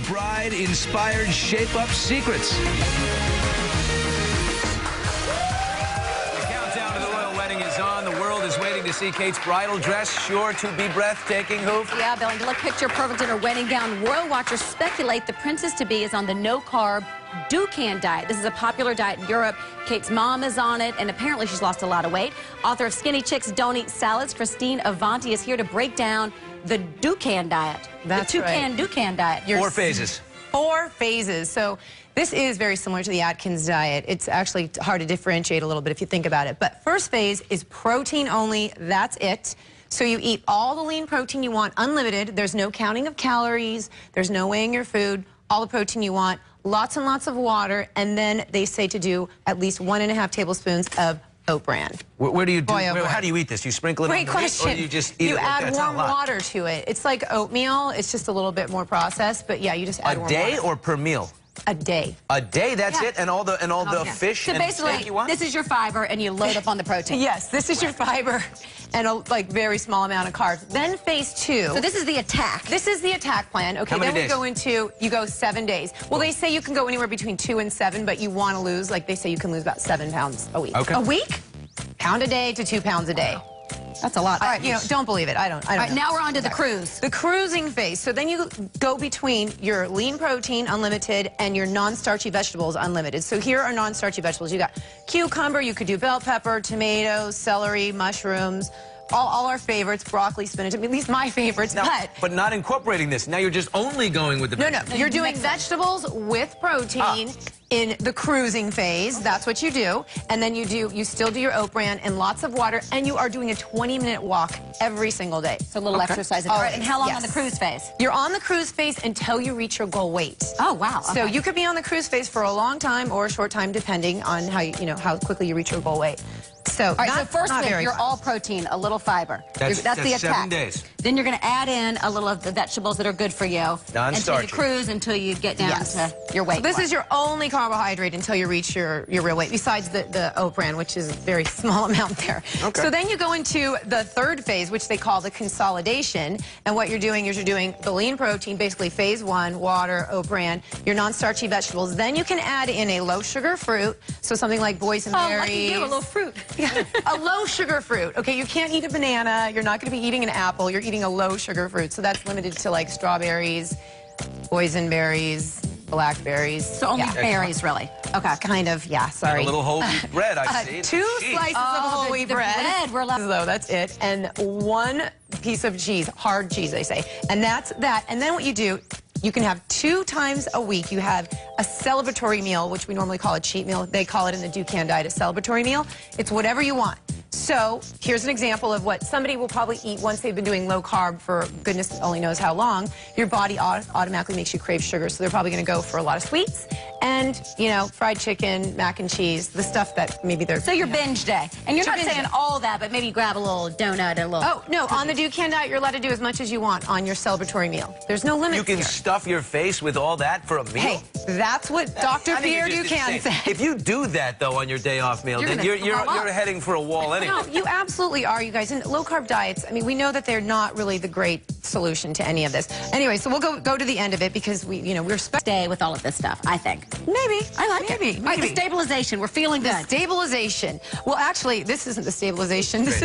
bride-inspired shape-up secrets. The countdown to the royal wedding is on. The world is waiting to see Kate's bridal dress, sure to be breathtaking. Hoof. Yeah, Billy, to look picture perfect in her wedding gown. Royal watchers speculate the princess-to-be is on the no-carb Dukan diet. This is a popular diet in Europe. Kate's mom is on it, and apparently she's lost a lot of weight. Author of Skinny Chicks Don't Eat Salads, Christine Avanti, is here to break down the Dukan diet. That's the right. Dukan diet. 4 phases. 4 phases. So this is very similar to the Atkins diet. It's actually hard to differentiate a little bit if you think about it. But first phase is protein only. That's it. So you eat all the lean protein you want, unlimited. There's no counting of calories. There's no weighing your food. All the protein you want. Lots and lots of water. And then they say to do at least 1.5 tablespoons of oat bran. Where do you do? Boy, oh boy. How do you eat this? You sprinkle it on Great the meat, question. or do you just eat it? You like add that? It's not warm a lot. water to it. It's like oatmeal. It's just a little bit more processed. But yeah, you just add A warm day water. or per meal? A day. A day, that's Yeah. it? And all the Yeah. fish So and basically, steak you want? this is your fiber, and you load up on the protein. Yes, this is your fiber and a very small amount of carbs. Then phase 2. So this is the attack. This is the attack plan. Okay, How many then we days? go into, you go 7 days. Well, they say you can go anywhere between 2 and 7, but you want to lose, like they say you can lose about 7 pounds a week. Okay. A week? Pound a day to 2 pounds a day. That's a lot. All right, don't believe it. I don't All right, know. now we're on to the cruise. The cruising phase. So then you go between your lean protein, unlimited, and your non-starchy vegetables, unlimited. So here are non-starchy vegetables. You got cucumber, you could do bell pepper, tomatoes, celery, mushrooms, all our favorites, broccoli, spinach, at least my favorites, Now, but not incorporating this. Now you're just only going with the No, vegetables. you're doing vegetables with protein in the cruising phase. That's what you do. And then you still do your oat bran and lots of water, and you are doing a 20-minute walk every single day. So a little exercise. All All right, right, and how long yes. on the cruise phase? You're on the cruise phase until you reach your goal weight. Oh, wow. So okay. you could be on the cruise phase for a long time or a short time, depending on how quickly you reach your goal weight. So, All right, so first not week, very you're fast. all protein, a little fiber. That's the attack. 7 days. Then you're going to add in a little of the vegetables that are good for you. Until Non-starchy. you cruise, until you get down to your weight. So this is your only carbohydrate until you reach your real weight, besides the oat bran, which is a very small amount there. Okay. So then you go into the third phase, which they call the consolidation. And what you're doing is you're doing the lean protein, basically phase 1, water, oat bran, your non-starchy vegetables. Then you can add in a low-sugar fruit, so something like boysenberries. Oh, lucky you, a little fruit. Yeah, a low-sugar fruit. Okay, you can't eat a banana. You're not going to be eating an apple. You're eating a low-sugar fruit. So that's limited to like strawberries, boysenberries, blackberries. So only berries, really. Okay. Kind of, yeah, sorry. A little whole wheat bread, I see. 2 Jeez. slices of whole wheat the bread, we're allowed- So that's it. And 1 piece of cheese, hard cheese, they say. And that's that. And then what you do, you can have 2 times a week. You have a celebratory meal, which we normally call a cheat meal. They call it in the Dukan diet a celebratory meal. It's whatever you want. So here's an example of what somebody will probably eat once they've been doing low carb for goodness only knows how long. Your body automatically makes you crave sugar, so they're probably going to go for a lot of sweets and, fried chicken, mac and cheese, the stuff that maybe they're... So your binge day. And you're Your not binge saying day. all that, but maybe you grab a little donut and a little... Oh, no, on the Dukan diet, you're allowed to do as much as you want on your celebratory meal. There's no limit You can here. stuff your face with all that for a meal? Hey, that's what Dr. I think Pierre you're just Dukan insane. said. If you do that, though, on your day off meal, You're then gonna you're throw up. heading for a wall anyway. No, you absolutely are, you guys. And low-carb diets, I mean, we know that they're not really the great solution to any of this. Anyway, so we'll go to the end of it because we're Stay with all of this stuff, I think. Maybe. I like maybe, it. All right, the stabilization. We're feeling The good. stabilization. Well, actually, this isn't the stabilization. This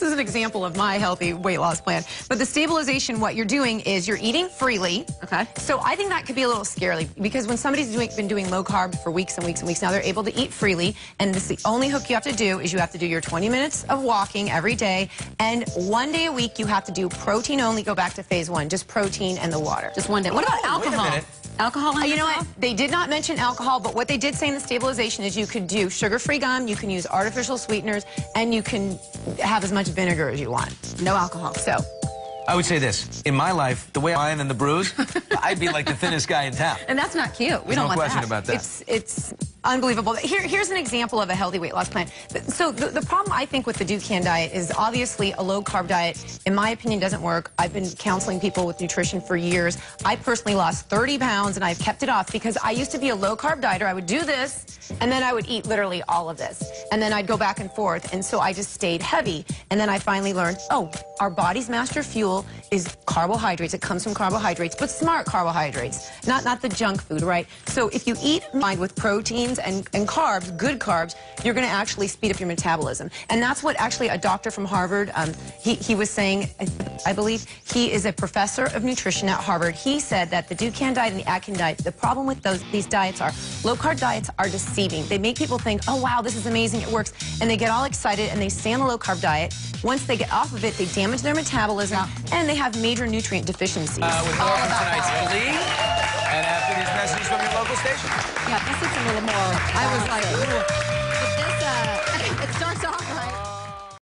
is an example of my healthy weight loss plan. But the stabilization, what you're doing is you're eating freely. Okay. So I think that could be a little scary because when somebody's been doing low carb for weeks and weeks and weeks, now they're able to eat freely. And this the only hook you have to do is you have to do your 20 minutes of walking every day. And 1 day a week, you have to do protein only. Go back to phase 1, just protein and the water. Just one day. What about wait a alcohol? minute. Alcohol in You know this what? all? They did not mention alcohol, but what they did say in the stabilization is you could do sugar-free gum, you can use artificial sweeteners, and you can have as much vinegar as you want. No alcohol. So, I would say this. In my life, the way I am and the bruise, I'd be like the thinnest guy in town. And that's not cute. We There's don't no want question that. about that. it's Unbelievable. Here's an example of a healthy weight loss plan. So the problem I think with the Dukan diet is obviously a low-carb diet, in my opinion, doesn't work. I've been counseling people with nutrition for years. I personally lost 30 pounds, and I've kept it off because I used to be a low-carb dieter. I would do this, and then I would eat literally all of this. And then I'd go back and forth, and so I just stayed heavy. And then I finally learned, oh, our body's master fuel is carbohydrates. It comes from carbohydrates, but smart carbohydrates, not the junk food, right? So if you eat with proteins and carbs, good carbs, you're going to actually speed up your metabolism. And that's what actually a doctor from Harvard, he was saying, I believe he is a professor of nutrition at Harvard. He said that the Dukan diet and the Atkins diet, the problem with these diets are low-carb diets are deceiving. They make people think, oh, wow, this is amazing, it works. And they get all excited and they stay on the low-carb diet. Once they get off of it, they damage their metabolism and they have major nutrient deficiencies. With more from tonight's Glee, and after these messages from your local station. Yeah, this is a little more. I was like, ooh.